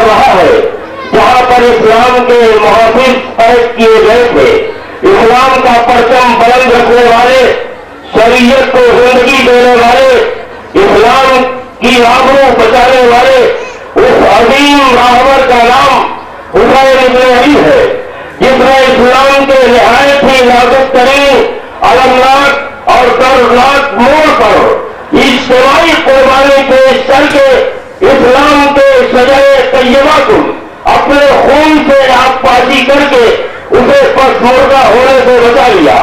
رہا ہے جہاں پر اسلام کے محافظ قید کیے گئے تھے، اسلام کا پرچم بلند رکھنے والے، شریعت کو زندگی دینے والے، اسلام کی آبرو بچانے والے اس عظیم راہبر کا نام حسین ابن علی ہے، جس نے اسلام کے نہایت ہی نازک ترین المناک اور دردناک موڑ پر اجتماعی قربانی پیش کر کے اسلام کے شجرے طیبہ کو اپنے خون سے آگ پاشی کر کے اسے پس مردہ ہونے سے بچا لیا۔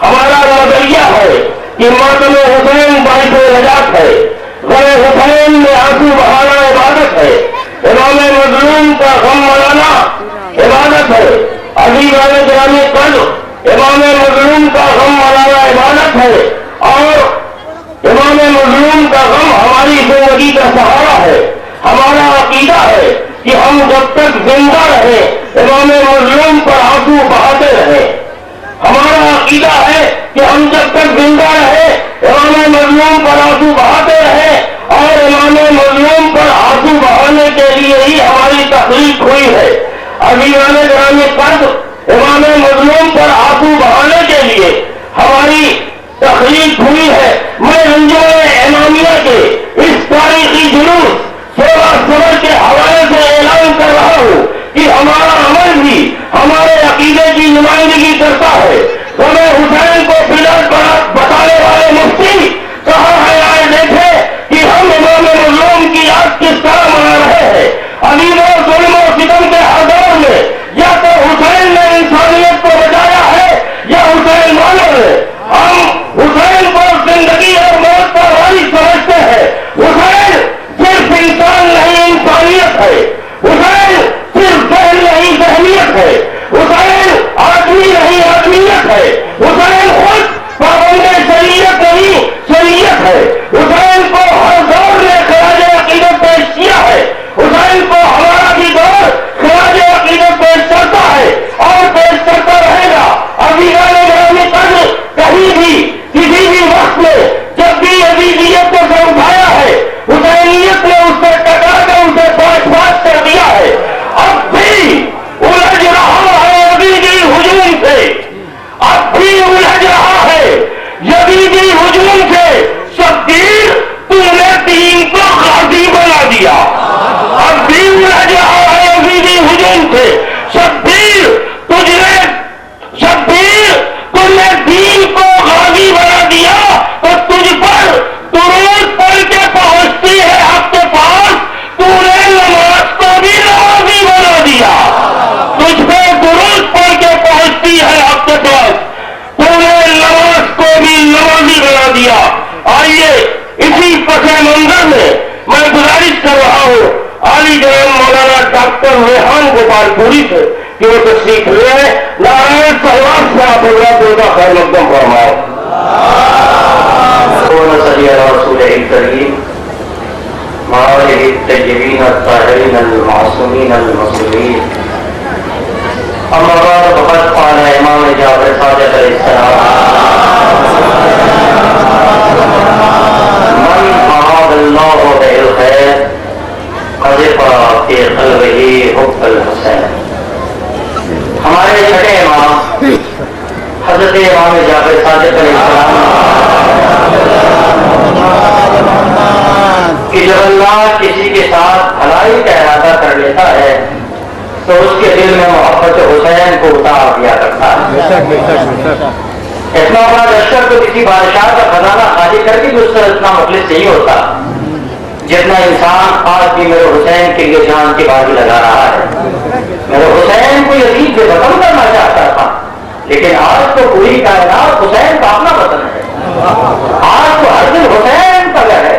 ہمارا نظریہ ہے کہ ماتم حسین باعث نجات ہے، غم حسین میں آنسو بہانا عبادت ہے، امام مظلوم کا غم منانا عبادت ہے، علی والے گرامی قدر امام مظلوم کا غم منانا عبادت ہے، اور امام مظلوم کا غم ہماری زندگی کا سہارا ہے۔ ہمارا عقیدہ ہے کہ ہم جب تک زندہ رہے امام مظلوم پر آنسو بہاتے رہے۔ ہمارا عقیدہ ہے کہ ہم جب تک زندہ رہے امام مظلوم پر آنسو بہاتے رہے، اور امام مظلوم پر آنسو بہانے کے لیے ہی ہماری تخلیق ہوئی ہے۔ ابھی والے گرامی قدر امام مظلوم پر آنسو بہانے کے لیے ہماری تخلیق ہوئی ہے۔ میں انجمن امامیہ کے اس تاریخی جلوس 16 صبر کے حوالے سے اعلان کر رہا ہوں کہ ہمارا عمل بھی ہمارے عقیدے کی نمائندگی کرتا ہے۔ غم حسین کو بلاد بتانے والے مفتی کہاں ہے؟ آئے دیکھے کہ ہم امام مظلوم کی یاد کس طرح منا رہے ہیں۔ عظیم و ظلم و ستم کے ہر دور میں یا تو حسین نے انسانیت کو بچایا ہے یا حسین والوں نے۔ ہم حسین کو زندگی اور موت کا وارث سمجھتے ہیں۔ حسین صرف انسان نہیں انسانیت ہے، حسین صرف ذہن نہیں ذہنیت ہے، حسین آدمی نہیں آدمیت ہے، حسین خود پابند شریعت نہیں شریعت ہے۔ حسین کو ہر دور میں خراج عقیدت پیش کیا ہے، حسین کو ہمارا بھی دور خراج عقیدت پیش کرتا ہے اور پیش کرتا رہے گا۔ ابھی والے گرامی قدر کہیں بھی کسی بھی وقت میں جب بھی ابیدیت کو سمجھایا ہے، حسینیت نے اس سے ٹکرا کر اسے پاس کر دیا ہے۔ اب بھی الجھ رہا ہے ابیدی ہجوم سے، اب بھی الجھ رہا ہے یزیدی ہجوم سے۔ شبیر تم نے دین کو غازی بنا دیا، اب بھی الجھ رہا ہے یزیدی ہجوم سے۔ شبیر تم نے دین کو غازی بنا دیا تو تجھ پر درود پڑھ کے پہنچتی ہے آپ کے پاس، تو نے نماز کو بھی نمازی بنا دیا۔ تجھ پہ درود پڑھ کے پہنچتی ہے آپ کے پاس، تو نے نماز کو بھی نمازی بنا دیا۔ آئیے اسی پس منظر میں گزارش کر رہا ہوں عالی جناب مولانا ڈاکٹر ریحان گوپال پوری سے کہ وہ تشریف لے آئے۔ نارائن سہواگ سے آپ اللہ کا خیر مقدم فرمائے۔ صلی اللہ رسول کریم وآلہ الطیبین الطاہرین المعصومین المظلومین۔ اما بعد فقد قال امام جعفر صادق علیہ السلام: من اراد اللہ بہ الخیر قذف فی قلبہ حب الحسین۔ ہمارے چھٹے امام حضرت امام جعفر صادق علیہ السلام کہ جب اللہ کسی کے ساتھ بھلائی کا ارادہ کر لیتا ہے تو اس کے دل میں محبت حسین کو اتار دیا کرتا ہے۔ اتنا بڑا لشکر تو کسی بادشاہ کا خزانہ خالی کر کے بھی اس طرح اتنا مخلص نہیں ہوتا جتنا انسان آج بھی میرے حسین کے لیے جان کی بازی لگا رہا ہے۔ میرے حسین کو یزید بے وطن کرنا چاہتا تھا، لیکن آج تو پوری کائنات حسین کا اپنا وطن ہے۔ آج تو ہر دن حسین کا گھر ہے،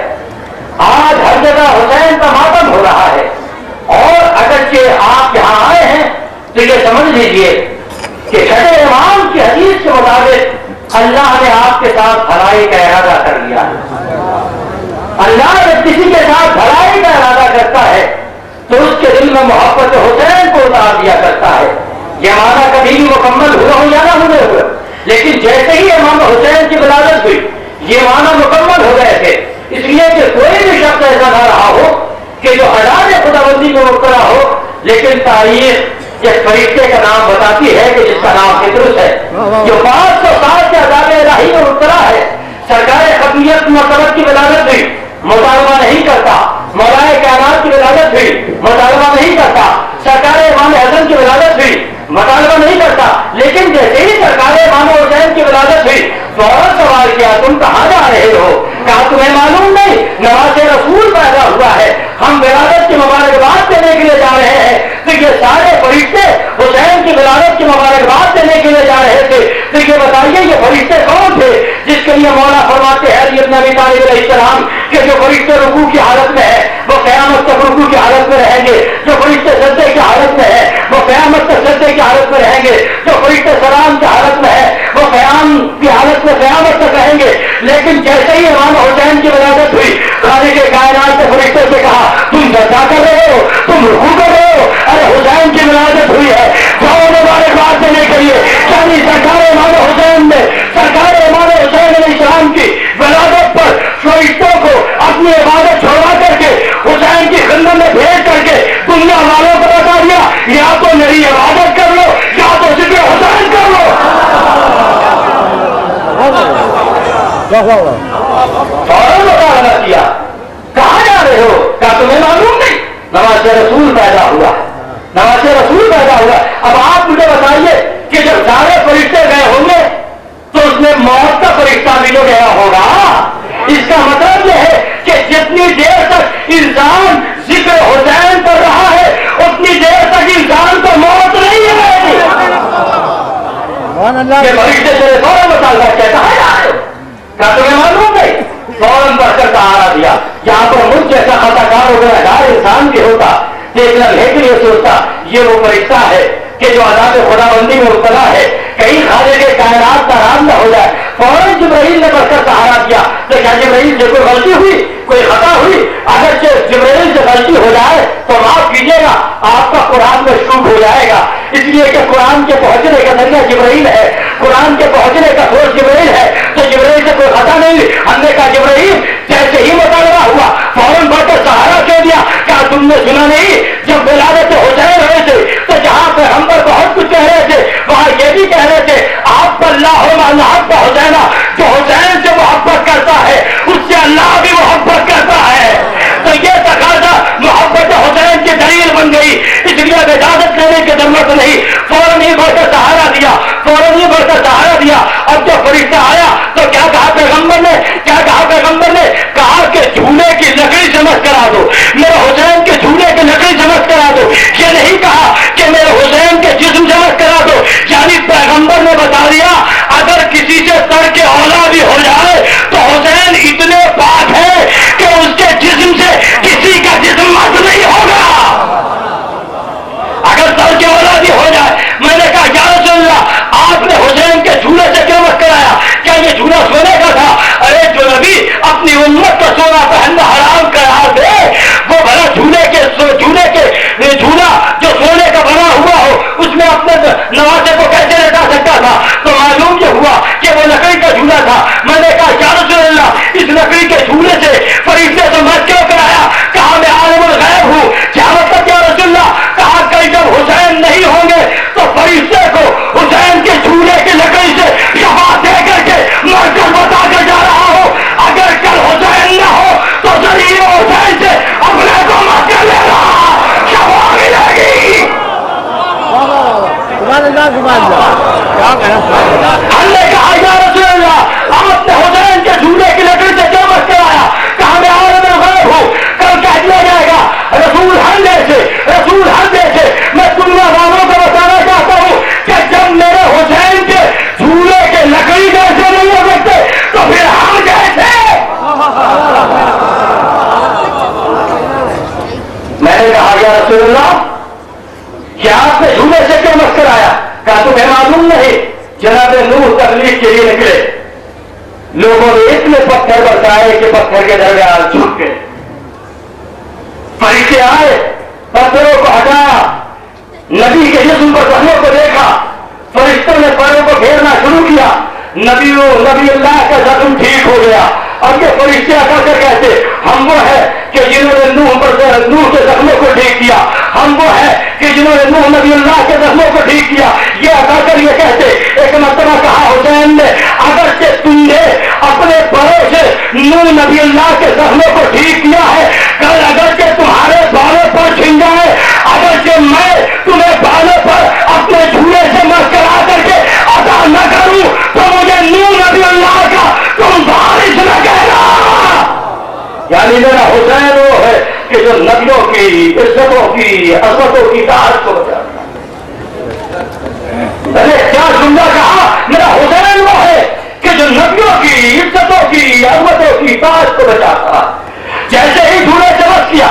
آج ہر جگہ حسین کا ماتم ہو رہا ہے۔ اور اگرچہ آپ یہاں آئے ہیں تو یہ سمجھ لیجئے کہ چھٹے امام کی حدیث کے مطابق اللہ نے آپ کے ساتھ بھلائی کا ارادہ کر لیا ہے۔ اللہ جب کسی کے ساتھ بھلائی کا ارادہ کرتا ہے تو اس کے دل میں محبت حسین کو اتار دیا کرتا ہے۔ یہ معنی کبھی بھی مکمل ہوا ہو یا نہ ہوئے ہوئے، لیکن جیسے ہی امام حسین کی ولادت ہوئی یہ معنی مکمل ہو گئے تھے، اس لیے کہ کوئی بھی شخص ایسا نہ رہا ہو کہ جو اعداد خداوندی کو مبتلا ہو لیکن تاریخ اس فرشتے کا نام بتاتی ہے کہ جس کا نام پطرس ہے، جو 500 سال کے عذاب الہی میں مبتلا ہے. سرکار ختمیت مرتبت کی ولادت بھی مطالبہ نہیں کرتا، مولا کائنات کی ولادت بھی مطالبہ نہیں کرتا، سرکار امام حسن کی ولادت بھی مطالبہ نہیں کرتا. لیکن جیسے ہی سرکار امام حسین کی ولادت ہوئی فوراً سوال کیا تم کہاں جا رہے ہو؟ کہا تمہیں معلوم نہیں نواز رسول پیدا ہوا ہے، ہم ولادت کی مبارکباد دینے کے لیے جا رہے ہیں. تو یہ سارے فرشتے حسین کی ولادت کی مبارکباد دینے کے لیے جا رہے تھے. تو یہ بتائیے یہ فرشتے کون تھے جس کے لیے مولا فرماتے ہیں علی بن ابی طالب علیہ السلام کہ جو فرشتے رکوع کی حالت میں ہے وہ قیامت تک رکوع کی حالت میں رہیں گے، جو فرشتے سجدے کی حالت میں ہے وہ قیامت تک سجدے کی حالت میں رہیں گے، جو فرشتے سلام کی حالت میں ہے وہ قیام کی حالت میں قیامت تک رہیں گے. لیکن جیسے ہی امام حسین کی ولادت ہوئی خالق کائنات کے فرشتے سے کہا تم سجدہ کر رہے ہو، تم رکوع کر رہے ہو، ارے حسین کی ولادت ہوئی ہے جاؤ مبارکباد دینے کے لیے. یعنی سرکار امام حسین نے سرکار امام حسین علیہ السلام کی ولادت پر فرشتوں کو اپنی عبادت چھوڑا کر کے حسین کی خدمت میں بھیج کر کے دنیا والوں کو بتا دیا یا تو میری عبادت کر لو یا تو ذکر حسین کر لو. فوراً مطالبہ کیا کہاں جا رہے ہو؟ کیا تمہیں معلوم نہیں نواز رسول پیدا ہوا، نواز رسول پیدا ہوا. اب آپ مجھے بتائیے کہ جب سارے فرشتے گئے ہوں گے تو اس میں موت کا فرشتہ بھی تو گیا ہوگا. اس کا مطلب یہ ہے کہ جتنی دیر تک انسان ذکر حسین کر رہا ہے اتنی دیر تک انسان کو موت نہیں ہے. یہ فرشتے سے فوراً مطالبہ کیا کہاں جا رہے ہو؟ کیا تمہیں معلوم نہیں؟ فوراً بڑھ کر سہارا دیا. یہاں پر مجھ جیسا خطا کار ہو گیا ہر انسان بھی ہوتا دیکھنا لیکن یہ سوچتا یہ وہ فرشتہ ہے کہ جو عذاب خدا بندی میں مبتلا ہے، کہیں خالق کائنات کا نام نہ ہو جائے. فوراً جبرائیل نے بڑھ کر سہارا کیا. تو کیا جبرائیل سے کوئی غلطی ہوئی، کوئی خطا ہوئی؟ اگر جبرائیل سے غلطی ہو جائے تو معاف کیجیے گا، آپ کا قرآن میں شروع ہو جائے گا. اس لیے کہ قرآن کے پہنچنے کا ذریعہ جبرائیل ہے، قرآن کے پہنچنے کا سورس جبرائیل ہے. تو جبرائیل سے کوئی خطا نہیں. ہم نے کہا جبرائیل جیسے ہی مطالبہ ہوا فوراً بڑھ کر سہارا کہہ دیا. کیا تم نے سنا نہیں جب ولادت حسین ہوئے تھے تو جہاں پہ ہم پر بہت کچھ کہہ رہے تھے وہاں یہ بھی کہہ رہے تھے آپ پر اللہ محبت حسین، جو حسین سے محبت کرتا ہے اس سے اللہ بھی محبت کرتا ہے. تو یہ تقاضا محبت حسین کی دلیل بن گئی. اس لیے اجازت لینے کی ضرورت نہیں، فوراً ہی بڑھ کر سہارا دیا، فوراً ہی بڑھ کر سہارا دیا. اب جب فرشتہ آیا تو کیا کہا پیغمبر نے؟ کیا کہا پیغمبر نے؟ کہا کہ جھولے کی لکڑی سے مت کرا دو، میرے حسین کے جھولے کی لکڑی سے مت کرا دو. یہ نہیں کہا کہ میرے حسین کے جسم سے مت کرا دو. یعنی پیغمبر نے بتا دیا اگر کسی سے سر کے اولا بھی ہو جائے تو حسین اتنے پاک ہے کہ اس کے جسم سے کسی کا جسم مت نہیں ہوگا. اگر سر کے اولا بھی ہو جائے. میں نے کہا یا رسول اللہ آپ نے حسین کے جھولے سے کیوں مت کرایا؟ کیا یہ جھولا سونے کا تھا؟ ارے جو نبی اپنی امت کا سونا پہننا حرام کرا دے وہ بھلا جھولا جو سونے کا بنا ہوا ہو اس میں اپنے نوازے کو کیسے لٹا سکتا تھا؟ تو معلوم یہ ہوا کہ وہ لکڑی کا جھولا تھا. میں نے کہا یا رسول اللہ اس لکڑی کے جھولے سے فرشتے سے مت کیوں کرایا؟ کہا میں عالم الغیب ہوں. کیا مطلب یا رسول اللہ؟ کہا کہ جب حسین نہیں ہوں گے تو فرشتے کو حسین کے جھولے کی لکڑی سے شفاعت دے کر کے مر کر بتا کر جا رہا ہو اگر کل حسین نہ ہو تو ضرور حسین سے اپنے کو مت کر لے رہا شفاعت ملے گی. ہم نے کہا یا رسول اللہ آپ نے حسین کے جھولے کی لکڑی سے کیوں مت کرایا؟ کہا میں عالم الغیب ہوں، کل کہہ دیا جائے گا رسول ہر جیسے. میں دنیا والوں کو بتانا چاہتا ہوں کہ جب میرے حسین کے جھولے کے لکڑی جیسے نہیں ہو سکتے تو پھر ہم کیسے؟ میں نے کہا یا رسول اللہ کیا آپ نے جھولے سے کیوں مت کرایا؟ کہا تمہیں معلوم نہیں جناب نوح تبلیغ کے لیے نکلے، لوگوں نے اتنے پتھر برسائے کہ پتھر کے درمیان جھک گئے. فرشتے آئے پتھروں کو ہٹایا، نبی کے جسم پر زخموں کو دیکھا، فرشتوں نے پیروں کو گھیرنا شروع کیا، نبی اللہ کا زخم ٹھیک ہو گیا. اب یہ فرشتے آ کر کہتے ہم وہ ہے کہ جنہوں نے نوح کے زخموں کو ٹھیک کیا، ہم وہ ہے کہ جنہوں نے نوح نبی اللہ کے زخموں کو ٹھیک کیا، یہ ادا کر یہ کہتے ایک مرتبہ کہا حسین نے اگرچہ تم نے اپنے بڑوں سے نوح نبی اللہ کے زخموں کو ٹھیک کیا ہے، کل اگرچہ تمہارے بالوں پر چھن جائے، اگرچہ میں تمہیں بالوں پر اپنے جھولے سے مسکرا کر کے عطا نہ کروں تو مجھے نوح نبی اللہ کا تم بارش نہ کہنا۔ یعنی میرا حسین وہ ہے کہ جو نبیوں کی عزتوں کی عظمتوں کی داعش کو بچاتا ہے۔ کیا جملہ کہا؟ میرا حسین وہ ہے کہ جو نبیوں کی عزتوں کی عظمتوں کی داعش کو بچاتا ہے۔ جیسے ہی دھولے سے بس کیا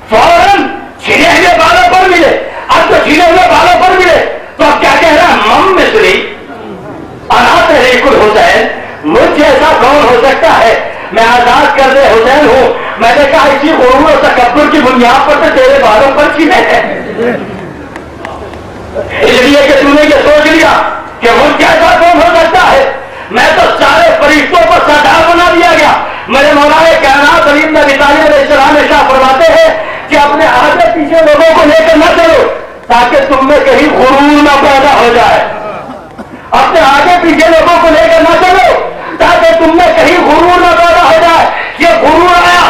فوراً چھنے ہوئے بالوں پر ملے، اب تو چھنے ہوئے بالوں پر ملے تو اب کیا کہہ رہا ہے؟ مم مصری انا تحریک الحسین، مجھ جیسا کون ہو سکتا ہے؟ میں آزاد کردہ حسین ہوں۔ میں نے کہا اسی غرور اور تکبر کی بنیاد پر تو تیرے بالوں پر چھنے ہیں، اس لیے کہ تم نے یہ سوچ لیا کہ مجھ جیسا کون ہو سکتا ہے، میں تو سارے فرشتوں کو سردار بنا دیا گیا۔ میرے مولا کائنات علی بن ابی طالب علیہ السلام ارشاد فرماتے ہیں کہ اپنے آگے پیچھے لوگوں کو لے کر نہ چلو تاکہ تم میں کہیں غرور نہ پیدا ہو جائے۔ اپنے آگے پیچھے لوگوں کو لے کر نہ چلو تاکہ تم میں کہیں غرور نہ پیدا ہو جائے۔ یہ غرور آیا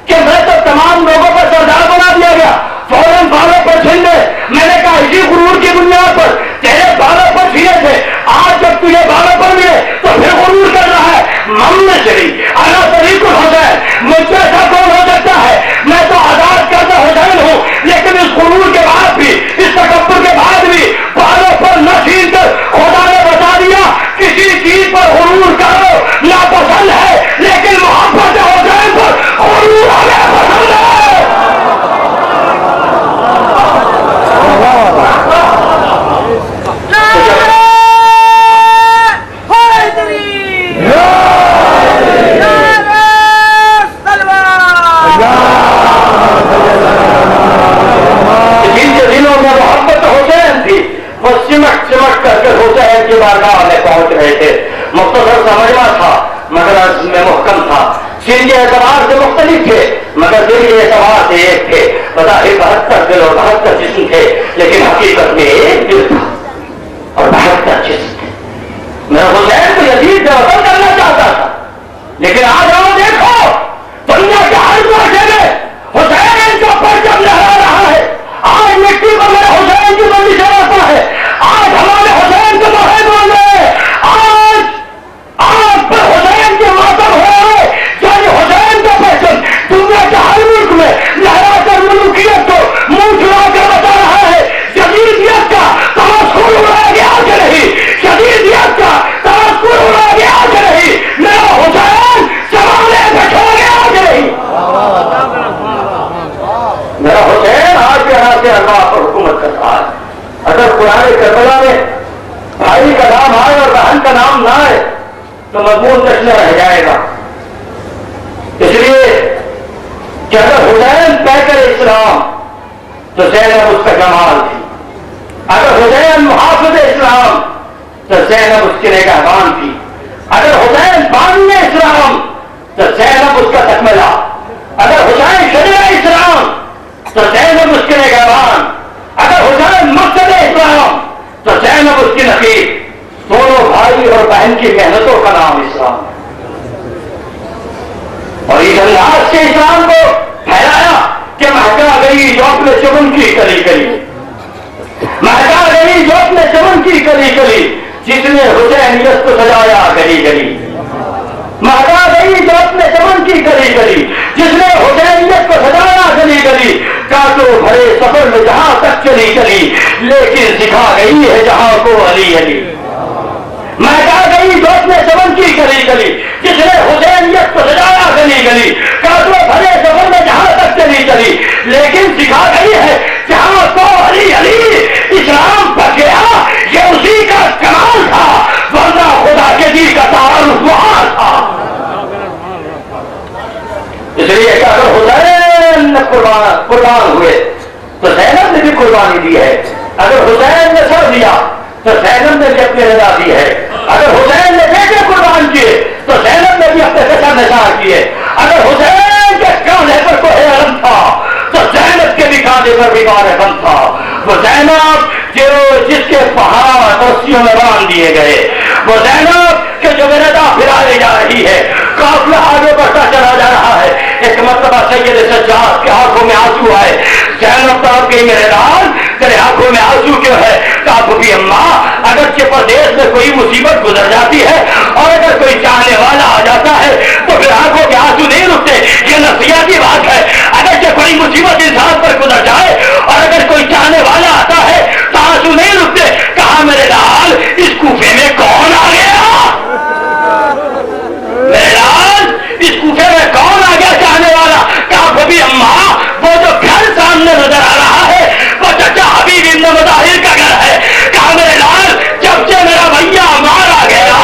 کہ میں تو تمام لوگوں کو سردار بنا دیا گیا، فوراً بالوں پر چھن گئے۔ میں نے کہا اسی غرور کی بنیاد پر تیرے بالوں پر چھنے تھے، آج جب تجھے بالوں پر ملے تو پھر غرور کر رہا ہے۔ مم میں چلی انا طریق الحسین، مجھ سے ایسا کون ہو سکتا ہے؟ میں تو آزاد کردہ حسین ہوں، لیکن اس غرور کے بعد بھی، اس تکبر کے بعد بھی بالوں پر نہ چھین کر خدا نے بتا دیا کسی چیز پر غرور کرو ناپسند ہے، لیکن محبت حسین پر غرور ہمیں پسند ہے۔ چمٹ کر کے حسین کی بارگاہ میں پہنچ رہے تھے۔ مختصر سمجھنا تھا مگر اس میں محکم تھا، سن کے اعتبار سے مختلف تھے مگر دل کے اعتبار سے ایک تھے۔ بظاہر 72 دل اور 72 جسم تھے لیکن حقیقت میں ایک دل تھا اور 72 جسم تھے۔ میں حسین کو یزید سے وصل کرنا چاہتا تھا لیکن آج ہم دیکھو دنیا کے ہر معاشرے میں حسین کا پرچم لہرا رہا ہے۔ آج مٹی پر میرے حسین کی بندی چلاتا ہے، آج ہمارے حسین کے بارے بول رہے ہیں، آج پر حسین کے ماتم ہو رہے، یعنی حسین کا پرچم دنیا کے ہر ملک میں لہرا کر ملوکیت کو منہ چڑا کر بتا رہا ہے۔ یزیدیت کا تمسخر اڑایا گیا کہ نہیں؟ یزیدیت کا تمسخر اڑایا گیا کہ نہیں؟ میرا حسین زمانے پہ چھوڑ گیا کہ نہیں؟ میرا حسین آج کے ہاتھ سے اللہ پر حکومت کر رہا ہے۔ اگر قرآن کربلا میں بھائی کا نام آئے اور بہن کا نام نہ آئے تو مضمون کچھ رہ جائے گا۔ اس لیے کہ اگر حسین پیکر اسلام تو زینب اس کا جمال تھی، اگر حسین محافظ اسلام تو زینب اس کی نگہبان تھی، اگر حسین بانی اسلام تو زینب اس کا تکملہ، اگر حسین شجر اسلام تو زینب اس کے نگہبان، اگر حسین مقصد اسلام تو زینب اس کی نقیب۔ دونوں بھائی اور بہن کی محنتوں کا نام اسلام اور اس انداز سے اسلام کو پھیلایا کہ مہکا گئی جو اپنے چمن کی کلی کلی، مہکا گئی جو اپنے چمن کی کلی کلی، جس نے حسینیت کو سجایا گلی گلی، مہکا گئی جو اپنے چمن کی گلی گلی، جس نے حسینیت کو سجایا گلی گلی، کاٹو بھرے سفر میں جہاں تک چلی چلی لیکن سکھا گئی ہے جہاں کو علی علی۔ مہکا گئی جو اپنے چمن کی گلی گلی، جس نے حسینیت کو سجایا گلی گلی، کاٹو بھرے سفر میں جہاں تک چلی چلی لیکن سکھا گئی ہے جہاں کو علی علی۔ اسلام بچ گیا یہ اسی کا کمال تھا ورنہ خدا کے دل کا تعارف وہاں تھا۔ اس لیے کہ اگر حسین نے قربان ہوئے تو زینب نے بھی قربانی دی ہے، اگر حسین نے سر دیا تو زینب نے بھی اپنی رضا دی ہے، اگر حسین نے بیٹے قربان کیے تو زینب نے بھی اپنے سر نثار کیے، اگر حسین کے کاندھے پر کوئی علم تھا تو زینب کے بھی کاندھے پر بھی بار غم تھا، وہ زینب جس کے پہاڑ رسیوں میں باندھ دیے گئے، وہ زینب کہ جو میرے دا پھرائے جا رہی ہے، قافلہ آگے بڑھتا چلا جا رہا ہے۔ ایک مرتبہ سید سجاد کے آنکھوں میں آنسو آئے، زینب صاحب کے میرے لال تیرے آنکھوں میں آنسو کیوں ہے؟ کہا بھی اماں اگرچہ پردیش میں کوئی مصیبت گزر جاتی ہے اور اگر کوئی چاہنے والا آ جاتا ہے تو پھر آنکھوں کے آنسو نہیں رکتے، یہ نفسیاتی بات ہے۔ اگرچہ کوئی مصیبت انسان پر گزر جائے اور اگر کوئی چاہنے والا آتا ہے تو آنسو نہیں رکتے۔ کہا میرے لال اس کوفے میں کون آ گیا؟ میرے لال اس کوفے میں کون آ گیا چاہنے والا؟ کہا بھی اماں وہ جو گھر سامنے نظر آ رہا ہے وہ چچا حبیب ابن مظاہر کا گھر ہے۔ کہا میرے لال جب سے میرا بھیا مار آ گیا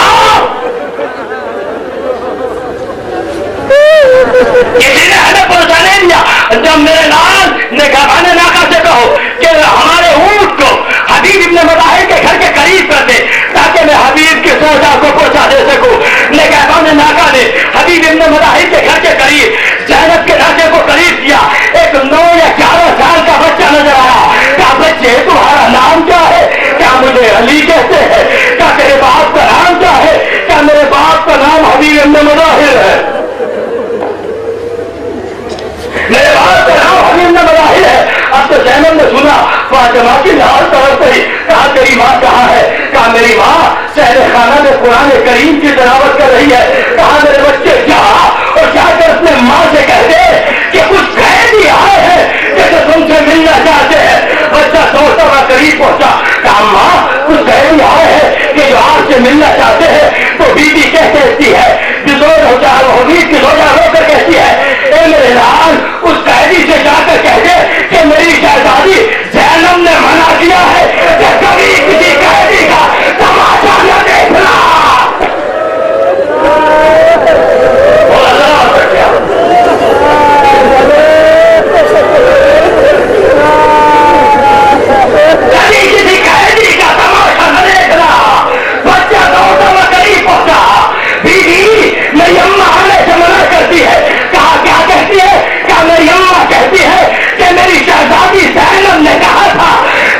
کسی نے ہمیں پہنچا نہیں دیا۔ جب میرے لال نے کہا ناکا سے کہو کہ ہمارے اونٹ کو حبیب ابن مظاہر کے گھر کے قریب کر دے تاکہ میں حبیب کے سودا کو پہنچا دے سکوں۔ ناکا نے حبیب ابن مظاہر کے گھر کے قریب زینب کے ڈھانچے کو قریب کیا۔ ایک 9 یا 11 سال کا بچہ نظر آیا۔ کہا بچے تمہارا نام کیا ہے؟ کیا مجھے علی کہتے ہیں؟ کیا تیرے باپ کا نام کیا ہے؟ کیا میرے باپ کا نام حبیب ابن مظاہر ہے؟ میرے باپ کا نام حبیب ابن مظاہر ہے۔ اب تو زینب نے سنا، فاطمہ کی لال طرف سے کہا تیری ماں کہاں ہے؟ کہا میری ماں سحر خانہ میں قرآن کریم کی تلاوت کر رہی ہے۔ کہا میرے بچے جا اور جا کر اپنے ماں سے کہہ دے کہ کچھ قیدی آئے ہیں جیسے تم سے ملنا چاہتے ہیں۔ بچہ دوڑتا ہوا قریب پہنچا۔ کہا ماں کچھ قیدی آئے ہیں کہ جو آپ سے ملنا چاہتے ہیں۔ تو بیوی کہتی ہے رو کر کہتی ہے اے میرے لال اس قیدی سے جا کر کہہ دے کہ میری شہزادی زینب نے منع کیا ہے کہ کبھی کسی قیدی کا تماشا نہ دیکھنا۔ کبھی کسی قیدی کا تماشا نہ دیکھنا۔ بچہ دوڑتا ہوا قریب پہنچا۔ بیوی میری اماں آنے سے منع کرتی ہے۔ کہا کیا کہتی ہے؟ کیا میری اماں کہتی ہے کہ میری شہزادی زینب نے کہا تھا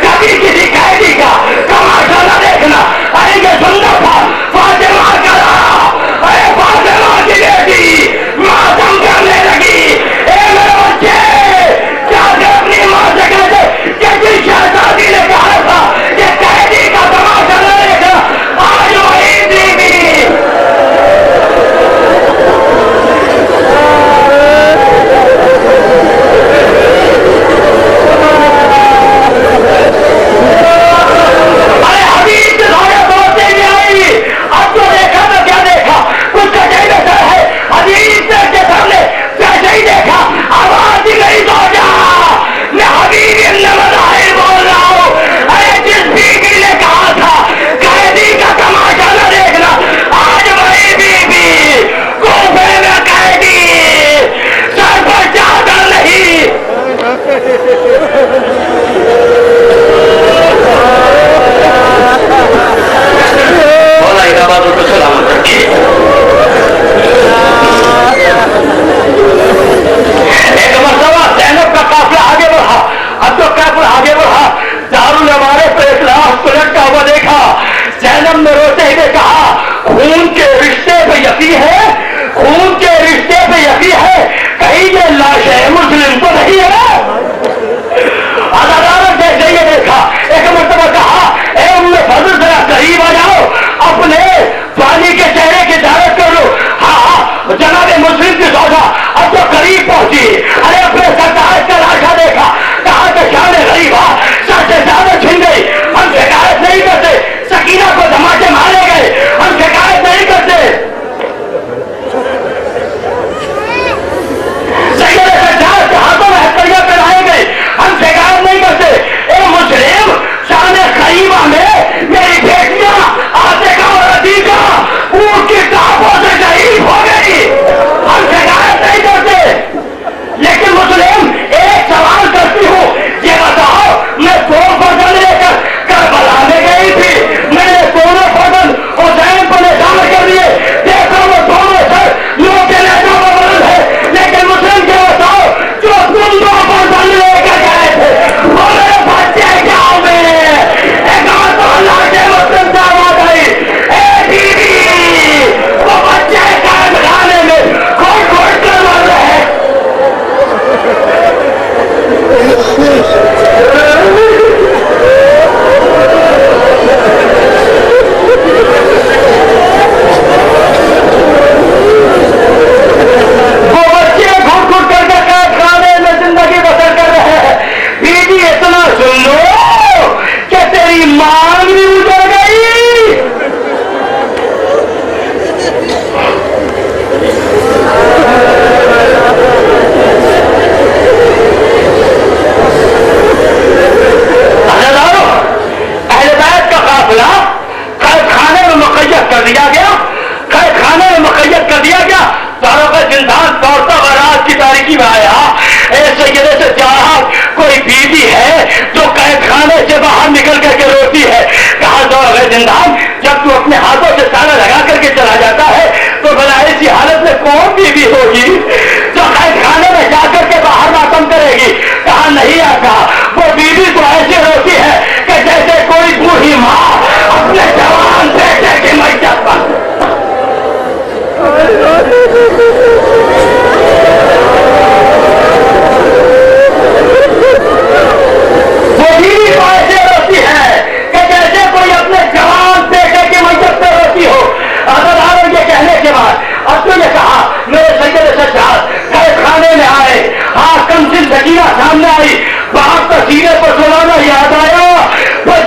کبھی کسی قیدی کا تماشا نہ دیکھنا۔ ارے یہ سندر تھا فاطمہ کا رہا۔ ارے فاطمہ کی بیٹی ماتم کرنے لگی۔ اے میرے بچے کیا کہ اپنی ماں سے کہتے کہ جس شہزادی نے کہا تھا کہ قیدی کا تماشا نہ دیکھنا آج وہی بیوی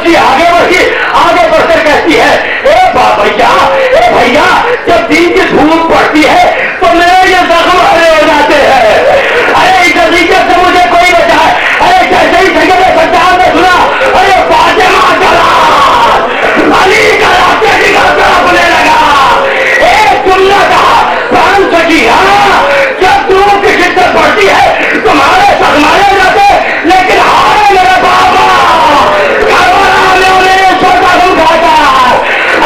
بیٹی آگے بڑھی, آگے بڑھ کر کہتی ہے اے بھیا جب دین کی دھوپ پڑتی ہے تو میرے یہ زخم ہرے ہو جاتے ہیں. ارے اس حقیقت سے مجھے کوئی بچائے. ارے جیسے ہی سید سجاد نے سنا ارے فاطمہ چلا علی کا راستے کی طرف ہونے لگا. ایک جملہ کہا پران سکیا جب دھوپ کی شدت بڑھتی ہے تمہارے سر مارے جاتے لیکن ہارے میرے بابا کربلا میں انہیں چھوٹا دم کھاتا.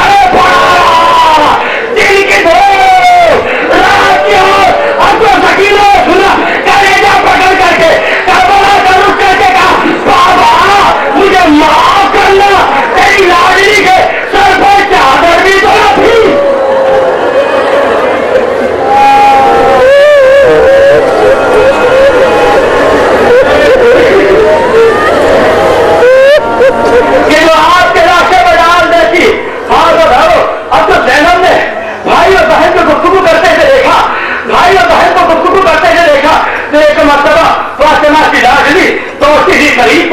ارے بڑا دل کی دھوپ رات کی اور تو سکینہ سنا کلیجہ پکڑ کر کے کربلا کا رخ کر کے کہا بابا مجھے معاف کرنا تیری لاڈلی کے سر پر چادر بھی تو نہ تھی. کہ جو آپ کے راستے میں ڈال دیتی. ہاں اب تو زینب نے بھائی اور بہن کو گفتگو کرتے ہوئے دیکھا, بھائی اور بہن کو گفتگو کرتے ہوئے دیکھا تو ایک مرتبہ فاطمہ کی لاڈلی دوستی بھی قریب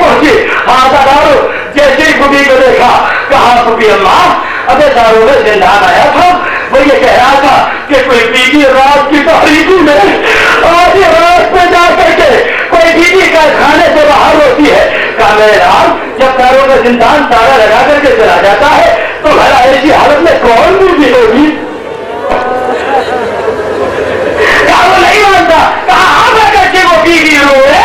پہنچی. ہاں دارو جیسے ہی بوبی کو دیکھا کہا بوبی اللہ ابے دارو میں زندان آیا تھا, وہ یہ کہہ رہا تھا کہ کوئی بیوی رات کی تاریکی میں آج رات پہ جا کر کے کوئی بیوی کا کھانے سے باہر ہوتی ہے. کہا میرے رام جب دارو میں زندان تالا لگا کر کے چلا جاتا ہے تو بھلا ایسی حالت میں کون بیوی ہوگی. کہا وہ نہیں مانتا. کہا ہاں میں کیسے وہ بیوی روئے